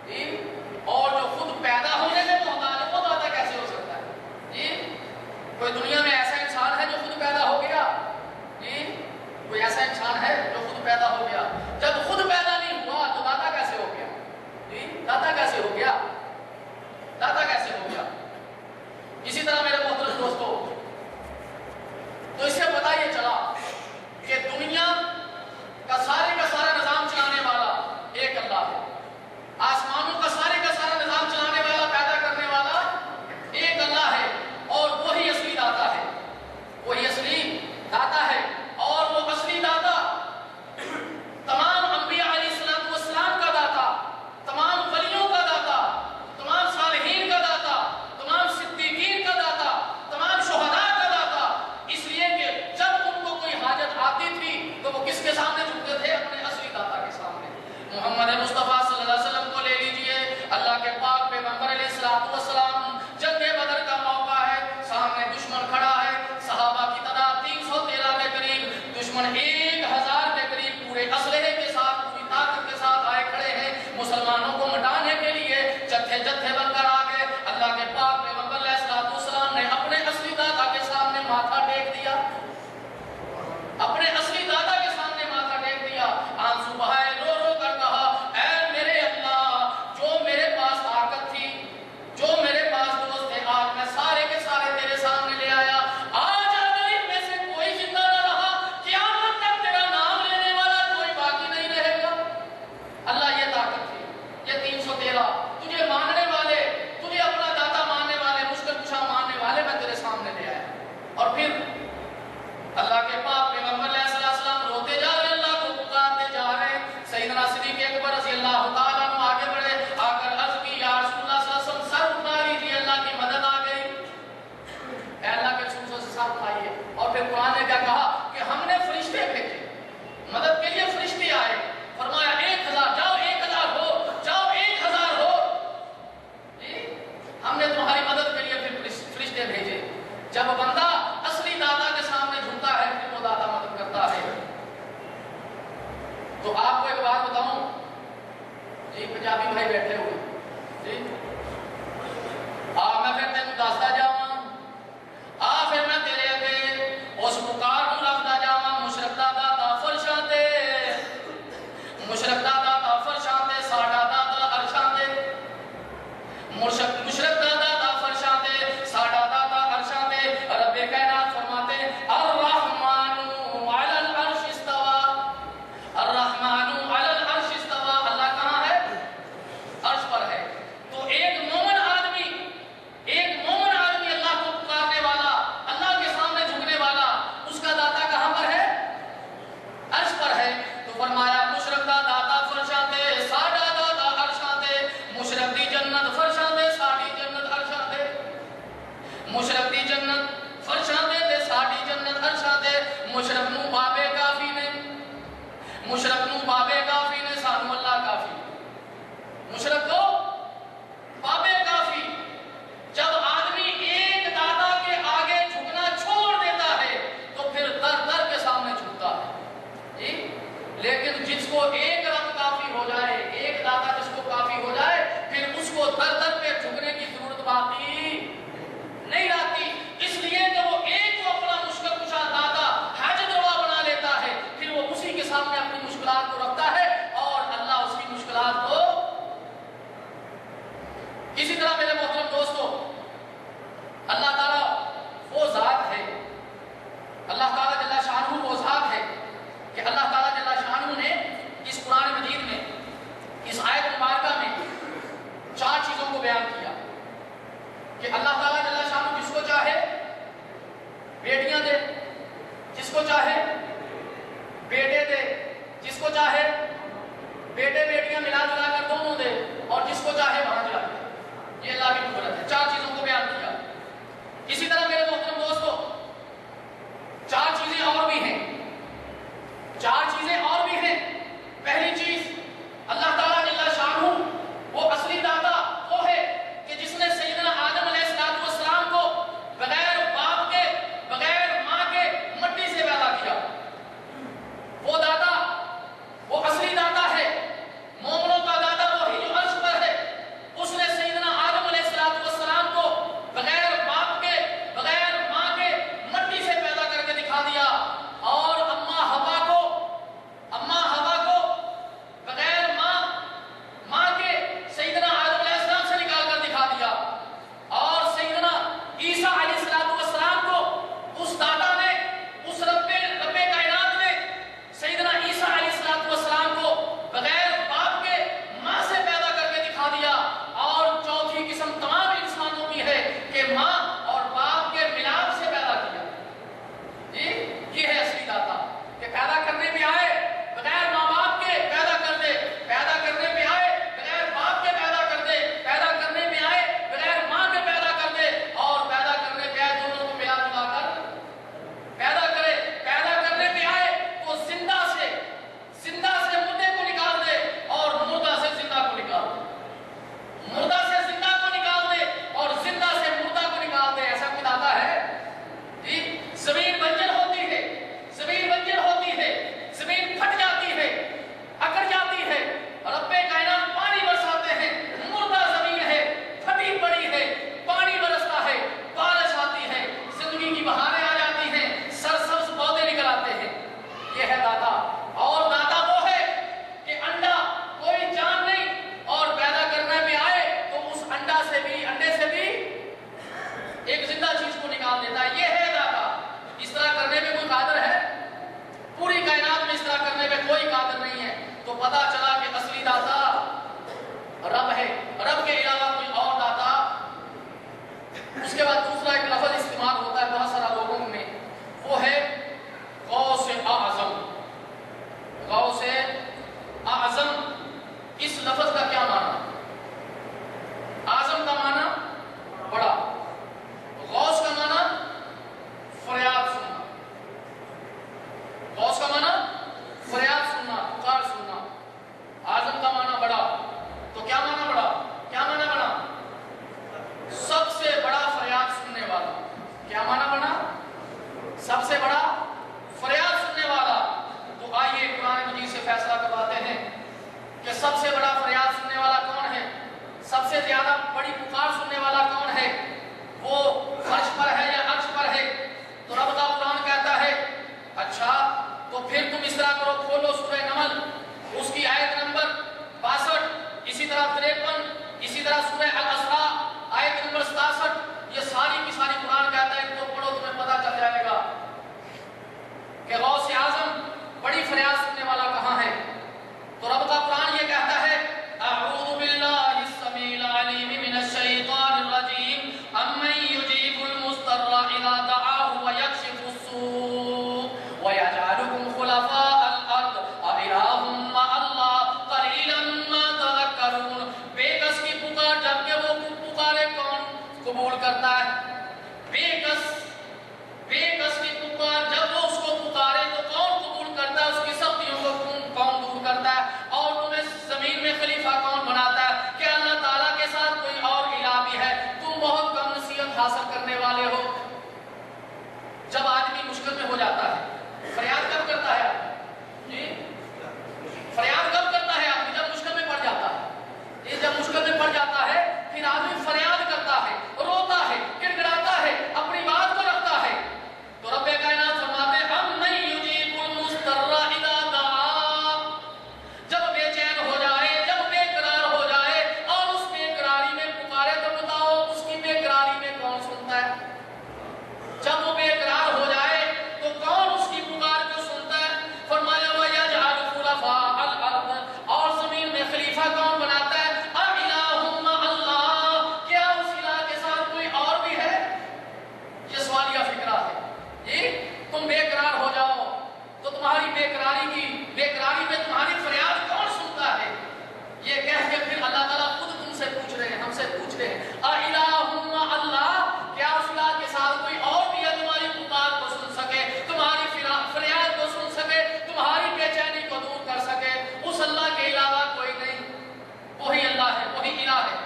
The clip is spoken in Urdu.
جی، اور جو خود پیدا ہونے میں محتاج ہے وہ داتا کیسے ہو سکتا ہے؟ جی، کوئی دنیا میں ایسا انسان ہے جو خود پیدا ہو گیا؟ جی، کوئی ایسا انسان ہے جو خود پیدا ہو گیا؟ جب خود پیدا نہیں ہوا تو داتا کیسے ہو گیا؟ جی، داتا کیسے ہو گیا؟ داتا کیسے ہو گیا؟ اسی طرح میرے محترم دوستو، تو اس سے پتہ یہ چلا کہ دنیا کا سارا نظام چلانے والا ایک اللہ ہے، آسمانوں کا سارا نظام چلانے والا، پیدا کرنے والا ایک اللہ ہے، اور وہی اصلی داتا ہے، وہی اصلی داتا ہے۔ اور وہ اصلی داتا تمام انبیاء علیہ السلام کا داتا، تمام ولیوں کا داتا، تمام صالحین کا داتا، تمام صدیقین کا داتا، تمام شہداء کا داتا، اس لیے کہ جب ان کو کوئی حاجت آتی تھی تو وہ کس کے سامنے جھکتے تھے؟ اپنے اصلی داتا کے سامنے۔ محمد مصطفیٰ صلی اللہ علیہ وسلم کو لے لیجئے، اللہ کے پاک پیغمبر علیہ السلام، جنگ بدر کا موقع ہے، سامنے دشمن کھڑا ہے، صحابہ کی تعداد 313 کے قریب، دشمن 1000 کے قریب پورے اسلحے کے ساتھ، پوری طاقت کے ساتھ آئے کھڑے ہیں مسلمانوں کو مٹانے کے لیے، جتھے بن کر آگے اللہ کے پاک پیغمبر علیہ السلام نے اپنے اصلی داتا کے سامنے ماتھا ٹیک دیا، اپنے اصلی داتا کے سامنے ماتھا ٹیک دیا، آنسو بہائے، رو رو کر کہا، اے میرے اللہ، جو میرے پاس طاقت تھی، جو میرے پاس دوست تھے، آج میں سارے کے سارے تیرے سامنے لے آیا، آج اگر ان میں سے کوئی زندہ نہ رہا، قیامت تک تیرا نام لینے والا کوئی باقی نہیں رہے گا۔ اللہ یہ طاقت تھی، یہ 313 تجھے ماننے والے، تجھے اپنا داتا ماننے والے، مشکل کشا ماننے والے میں تیرے سامنے لے آیا۔ اور پھر اللہ کے پاک پیغمبر علیہ السلام روتے جا رہے، اللہ کو پکارتے جا رہے، سیدنا صدیق اکبر رضی اللہ تعالیٰ عنہ آگے بڑھے، آ کر عرض کی، یا رسول اللہ صلی اللہ علیہ وسلم، سر اٹھا لیجیے، اللہ کی مدد آ گئی۔ اے اللہ کے رسول سے سر اٹھائیے۔ اور پھر قرآن نے کیا کہا کہ ہم نے فرشتے بھیجے، مدد کے لیے فرشتے آئے، فرمایا 1000 جاؤ، 1000 ہو جاؤ، 1000 ہو، جی ہم نے تمہاری مدد کے لیے پھر فرشتے بھیجے۔ جب بندہ اصلی داتا کے سامنے جھکتا ہے پھر وہ داتا مدد کرتا ہے۔ تو آپ کو ایک بات بتاؤں، جی پنجابی بھائی بیٹھے ہوئے، جی میں پھر تینوں دستا جاواں، پھر میں تیرے اگے اس پکار نوں رکھدا جاواں، مشرق دا داتا فرشاں تے، مشرق دا داتا فرشاں تے، ساڈا داتا عرشاں تے، مشرق دا داتا فرشاں تے، ساڈا داتا عرشاں تے۔ رب کائنات فرماتے ہیں الرحمن علی العرش استوى، الرحمن علی العرش استوى، اللہ کہاں ہے؟ عرش پر ہے۔ تو ایک مومن آدمی اللہ کو پکارنے والا، اللہ کے سامنے جھکنے والا، اس کا داتا کہاں پر ہے؟ عرش پر ہے۔ تو فرمایا مشرق دا داتا فرشاں تے، ساڈا داتا عرشاں تے، مشرق دی جنت فرشاں تے، ساڈی جنت عرشاں تے، مشرق دی جنت فرشاں تے، ساڈی جنت عرشاں تے۔ مشرق نو بابے کافی نے، مشرق نو بابے کافی نے، سانو اللہ کافی، مشرق کو بابے کافی۔ جب آدمی ایک داتا کے آگے جھکنا چھوڑ دیتا ہے تو پھر در کے سامنے جھکتا ہے، جی لیکن جس کو ایک رب کافی ہو جائے، ایک داتا جس کو کافی ہو جائے، پھر اس کو در پہ جھکنے کی ضرورت باقی نہیں رہتی، اس لیے کہ وہ ایک کو اپنا مشکل کشا داتا حاجت روا بنا لیتا ہے، پھر وہ اسی کے سامنے اپنی مشکلات کو رکھتا ہے اور اللہ اس کی مشکلات کو۔ اسی طرح میرے محترم دوستو، اللہ تعالیٰ وہ ذات ہے، اللہ تعالیٰ جل شانہ وہ ذات ہے کہ اللہ تعالیٰ جل شانہ نے اس قرآن مجید میں، اس آیت مبارکہ میں 4 چیزوں کو بیان کیا کہ اللہ تعالیٰ جل شانہ جس کو چاہے بیٹیاں دے، جس کو چاہے بیٹے دے، جس کو چاہے بیٹے بیٹیاں ملا جلا کر دونوں دے، اور جس کو چاہے بھانجا دے۔ یہ اللہ کی قدرت ہے۔ 4 چیزوں کو بیان کیا۔ اسی طرح میرے محترم دوستو، 4 چیزیں اور بھی ہیں، 4 چیزیں اور بھی ہیں۔ پہلی چیز، اللہ تعالیٰ جل شانہ وہ اصلی داتا وہ ہے کہ جس نے سیدنا آدم علیہ السلام کو بغیر باپ کے، بغیر ماں کے مٹی سے پیدا کیا۔ وہ داتا، وہ اصلی داتا ہے۔ 53, اسی طرح سورہ الاسراء آیت نمبر 67، یہ ساری کی ساری قرآن کہتا ہے کہ تو پڑھو تمہیں پتہ چل جائے گا کہ غوث اعظم بڑی فریاد سننے والا کہاں ہے۔ تو رب کا قرآن یہ کہتا ہے اعوذ باللہ السمیع العلیم من الشیطان الرجیم امن یجیب المضطر اذا دعاہ ویکشف السوء ویجعلکم خلفاء الارض االہ مع اللہ قلیلا ما تذکرون۔ بے کس کی پکار جب کہ وہ پکارے کون قبول کرتا ہے؟ بے کس کی پکار جب وہ اس کو پکارے تو کون قبول کرتا ہے؟ اس کی سختیوں کو کون دور کرتا ہے؟ اور تمہیں زمین میں خلیفہ کون بناتا ہے؟ کہ اللہ تعالیٰ کے ساتھ کوئی اور الہ بھی ہے؟ تم بہت کم نصیحت حاصل کرنے والے ہو۔ جب آدمی مشکل میں ہو جاتا ہے فریاد کب کرتا ہے جی؟ فریاد کب کرتا ہے آدمی؟ جب مشکل میں پڑ جاتا ہے۔ یہ جب مشکل